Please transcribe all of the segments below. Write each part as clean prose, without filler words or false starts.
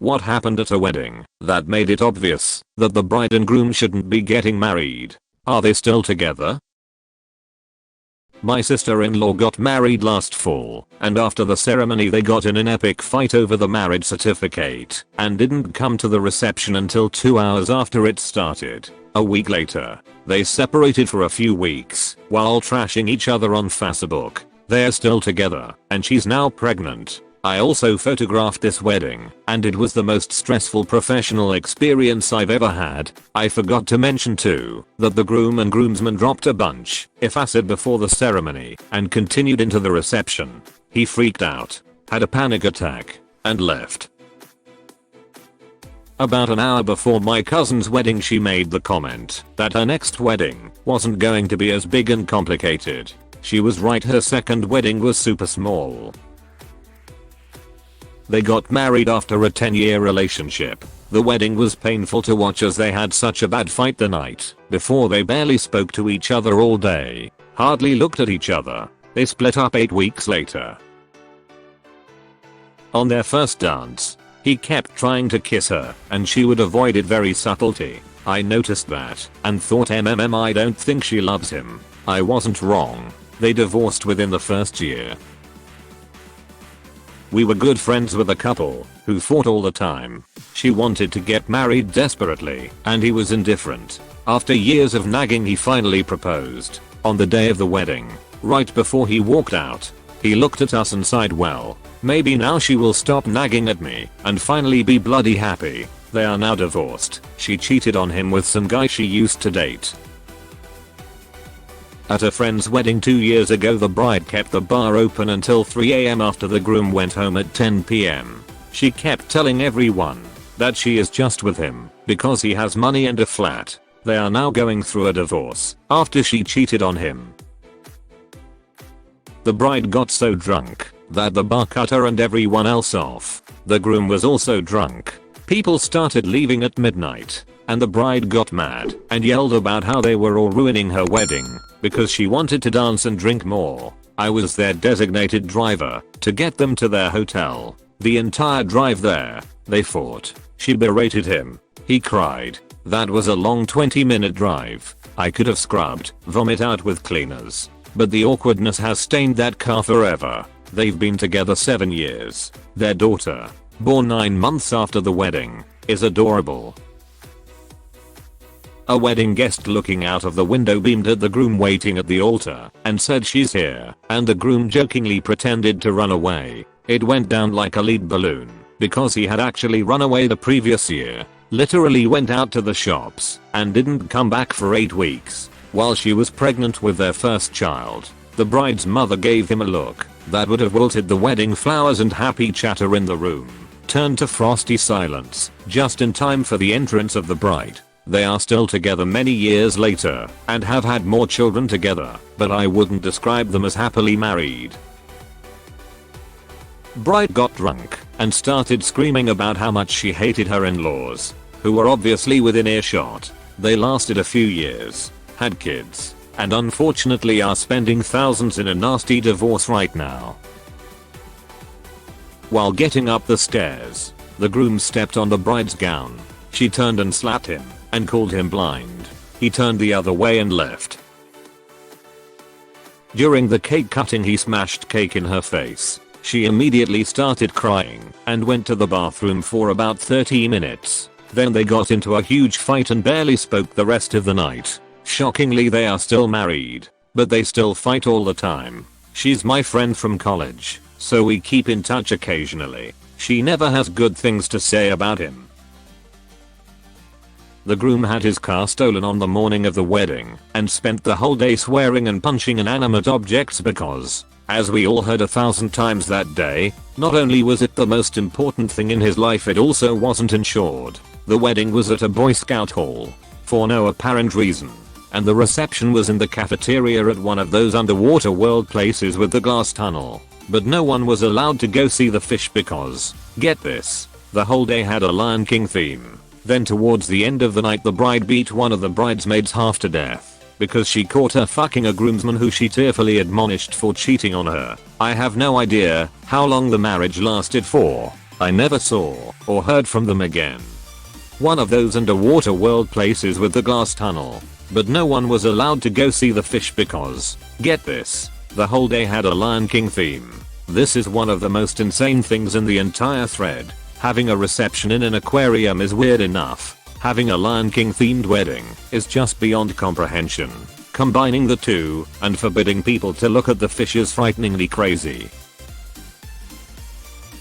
What happened at a wedding that made it obvious that the bride and groom shouldn't be getting married? Are they still together? My sister-in-law got married last fall, and after the ceremony they got in an epic fight over the marriage certificate and didn't come to the reception until 2 hours after it started. A week later, they separated for a few weeks while trashing each other on Facebook. They're still together, and she's now pregnant. I also photographed this wedding, and it was the most stressful professional experience I've ever had. I forgot to mention too that the groom and groomsmen dropped a bunch of acid before the ceremony and continued into the reception. He freaked out, had a panic attack, and left. About an hour before my cousin's wedding she made the comment that her next wedding wasn't going to be as big and complicated. She was right, her second wedding was super small. They got married after a 10-year relationship. The wedding was painful to watch as they had such a bad fight the night before. They barely spoke to each other all day, hardly looked at each other. They split up 8 weeks later. On their first dance, he kept trying to kiss her and she would avoid it very subtly. I noticed that and thought I don't think she loves him. I wasn't wrong. They divorced within the first year. We were good friends with a couple who fought all the time. She wanted to get married desperately and he was indifferent. After years of nagging he finally proposed. On the day of the wedding, right before he walked out, he looked at us and sighed, well, maybe now she will stop nagging at me and finally be bloody happy. They are now divorced. She cheated on him with some guy she used to date. At a friend's wedding 2 years ago, the bride kept the bar open until 3 AM after the groom went home at 10 PM. She kept telling everyone that she is just with him because he has money and a flat. They are now going through a divorce after she cheated on him. The bride got so drunk that the bar cut her and everyone else off. The groom was also drunk. People started leaving at midnight, and the bride got mad and yelled about how they were all ruining her wedding because she wanted to dance and drink more. I was their designated driver to get them to their hotel. The entire drive there, they fought. She berated him. He cried. That was a long 20-minute drive. I could have scrubbed vomit out with cleaners, but the awkwardness has stained that car forever. They've been together 7 years. Their daughter, born 9 months after the wedding, is adorable. A wedding guest looking out of the window beamed at the groom waiting at the altar and said she's here, and the groom jokingly pretended to run away. It went down like a lead balloon because he had actually run away the previous year, literally went out to the shops and didn't come back for 8 weeks while she was pregnant with their first child. The bride's mother gave him a look that would have wilted the wedding flowers, and happy chatter in the room turned to frosty silence just in time for the entrance of the bride. They are still together many years later and have had more children together, but I wouldn't describe them as happily married. Bride got drunk and started screaming about how much she hated her in-laws, who were obviously within earshot. They lasted a few years, had kids, and unfortunately are spending thousands in a nasty divorce right now. While getting up the stairs, the groom stepped on the bride's gown. She turned and slapped him and called him blind. He turned the other way and left. During the cake cutting he smashed cake in her face. She immediately started crying and went to the bathroom for about 30 minutes. Then they got into a huge fight and barely spoke the rest of the night. Shockingly, they are still married, but they still fight all the time. She's my friend from college, so we keep in touch occasionally. She never has good things to say about him. The groom had his car stolen on the morning of the wedding and spent the whole day swearing and punching inanimate objects because, as we all heard 1,000 times that day, not only was it the most important thing in his life, it also wasn't insured. The wedding was at a Boy Scout hall for no apparent reason, and the reception was in the cafeteria at one of those underwater world places with the glass tunnel. But no one was allowed to go see the fish because, get this, the whole day had a Lion King theme. Then towards the end of the night the bride beat one of the bridesmaids half to death because she caught her fucking a groomsman who she tearfully admonished for cheating on her. I have no idea how long the marriage lasted for, I never saw or heard from them again. One of those underwater world places with the glass tunnel. But no one was allowed to go see the fish because, get this, the whole day had a Lion King theme. This is one of the most insane things in the entire thread. Having a reception in an aquarium is weird enough. Having a Lion King themed wedding is just beyond comprehension. Combining the two and forbidding people to look at the fish is frighteningly crazy.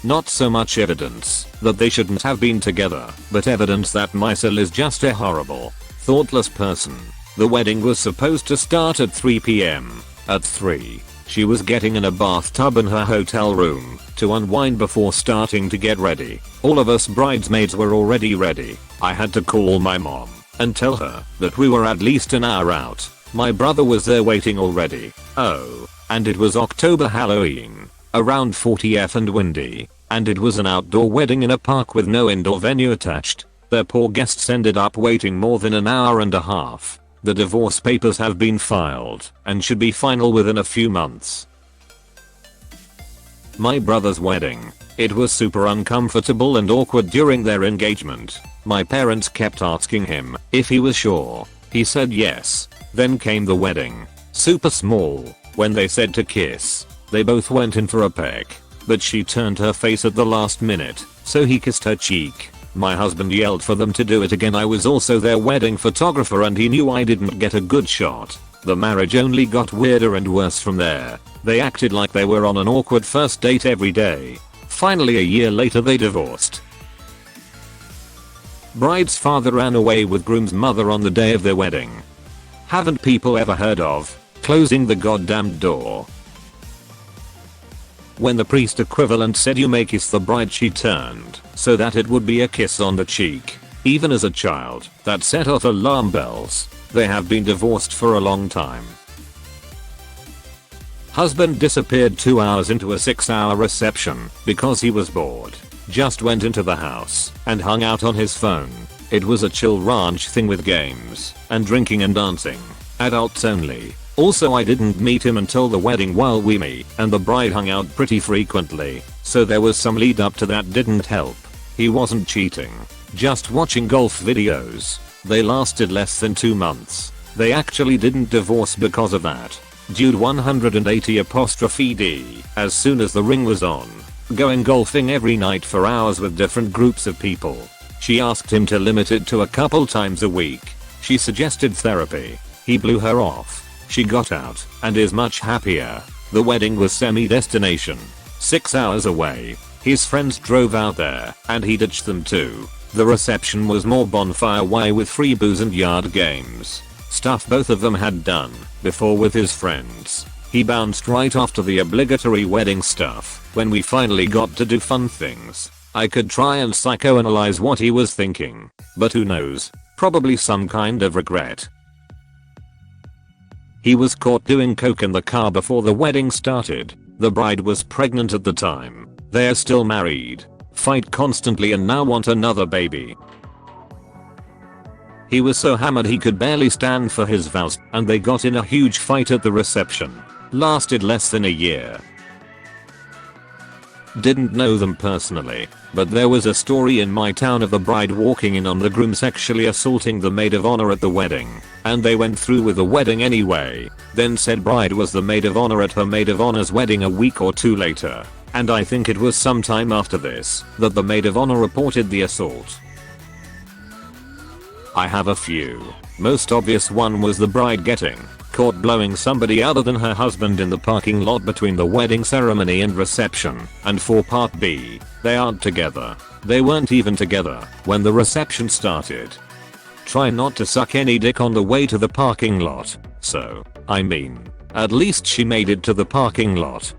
Not so much evidence that they shouldn't have been together, but evidence that Maisel is just a horrible, thoughtless person. The wedding was supposed to start at 3 p.m. At 3, she was getting in a bathtub in her hotel room to unwind before starting to get ready. All of us bridesmaids were already ready. I had to call my mom and tell her that we were at least an hour out. My brother was there waiting already. Oh, and it was October Halloween, around 40 and windy, and it was an outdoor wedding in a park with no indoor venue attached. Their poor guests ended up waiting more than an hour and a half. The divorce papers have been filed and should be final within a few months. My brother's wedding. It was super uncomfortable and awkward during their engagement. My parents kept asking him if he was sure. He said yes. Then came the wedding. Super small. When they said to kiss, they both went in for a peck. But she turned her face at the last minute, so he kissed her cheek. My husband yelled for them to do it again. I was also their wedding photographer and he knew I didn't get a good shot. The marriage only got weirder and worse from there. They acted like they were on an awkward first date every day. Finally a year later they divorced. Bride's father ran away with groom's mother on the day of their wedding. Haven't people ever heard of closing the goddamn door? When the priest equivalent said you may kiss the bride, she turned so that it would be a kiss on the cheek. Even as a child, that set off alarm bells. They have been divorced for a long time. Husband disappeared 2 hours into a 6-hour reception because he was bored. Just went into the house and hung out on his phone. It was a chill ranch thing with games and drinking and dancing. Adults only. Also I didn't meet him until the wedding while me and the bride hung out pretty frequently, so there was some lead up to that. Didn't help. He wasn't cheating, just watching golf videos. They lasted less than 2 months. They actually didn't divorce because of that. Dude 180'D. As soon as the ring was on, going golfing every night for hours with different groups of people. She asked him to limit it to a couple times a week. She suggested therapy. He blew her off. She got out and is much happier. The wedding was semi-destination. 6 hours away. His friends drove out there and he ditched them too. The reception was more bonfire way with free booze and yard games. Stuff both of them had done before with his friends. He bounced right after the obligatory wedding stuff. When we finally got to do fun things, I could try and psychoanalyze what he was thinking. But who knows? Probably some kind of regret. He was caught doing coke in the car before the wedding started. The bride was pregnant at the time. They are still married. Fight constantly and now want another baby. He was so hammered he could barely stand for his vows and they got in a huge fight at the reception. Lasted less than a year. Didn't know them personally, but there was a story in my town of the bride walking in on the groom sexually assaulting the maid of honor at the wedding, and they went through with the wedding anyway. Then said bride was the maid of honor at her maid of honor's wedding a week or two later, and I think it was sometime after this that the maid of honor reported the assault. I have a few. Most obvious one was the bride getting caught blowing somebody other than her husband in the parking lot between the wedding ceremony and reception. And for part B, they aren't together. They weren't even together when the reception started. Try not to suck any dick on the way to the parking lot. So, I mean, at least she made it to the parking lot.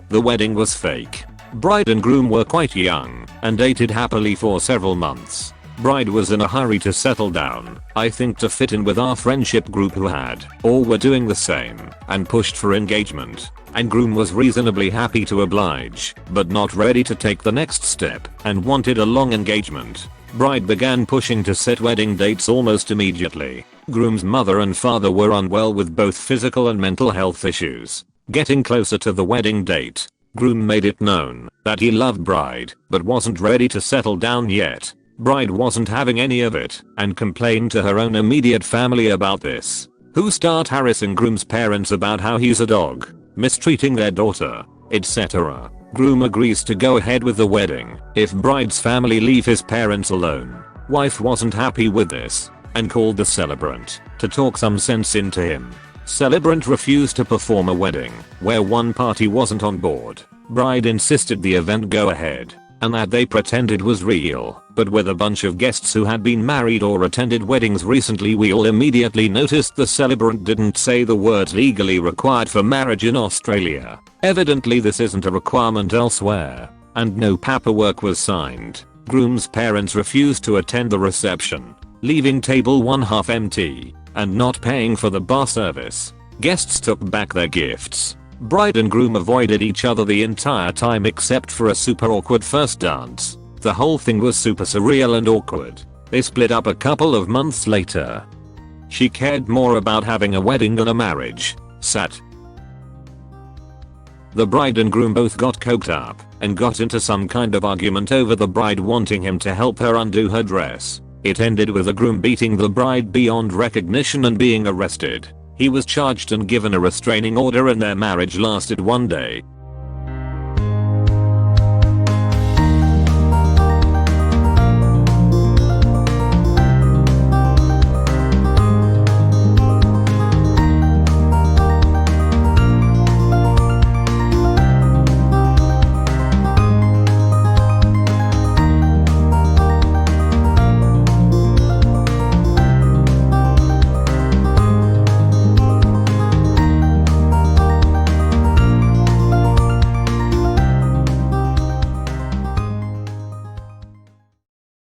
The wedding was fake. Bride and groom were quite young and dated happily for several months. Bride was in a hurry to settle down, I think to fit in with our friendship group who had or were doing the same, and pushed for engagement. And groom was reasonably happy to oblige, but not ready to take the next step and wanted a long engagement. Bride began pushing to set wedding dates almost immediately. Groom's mother and father were unwell with both physical and mental health issues. Getting closer to the wedding date, Groom made it known that he loved bride but wasn't ready to settle down yet. Bride wasn't having any of it and complained to her own immediate family about this, who start harassing groom's parents about how he's a dog, mistreating their daughter, etc. Groom agrees to go ahead with the wedding if bride's family leave his parents alone. Wife wasn't happy with this and called the celebrant to talk some sense into him. Celebrant refused to perform a wedding where one party wasn't on board. Bride insisted the event go ahead and that they pretended was real, but with a bunch of guests who had been married or attended weddings recently. We all immediately noticed the celebrant didn't say the words legally required for marriage in Australia. Evidently this isn't a requirement elsewhere, and no paperwork was signed. Groom's parents refused to attend the reception, leaving table one half empty and not paying for the bar service. Guests took back their gifts. Bride and groom avoided each other the entire time except for a super awkward first dance. The whole thing was super surreal and awkward. They split up a couple of months later. She cared more about having a wedding than a marriage. Sat. The bride and groom both got coked up and got into some kind of argument over the bride wanting him to help her undo her dress. It ended with the groom beating the bride beyond recognition and being arrested. He was charged and given a restraining order and their marriage lasted one day.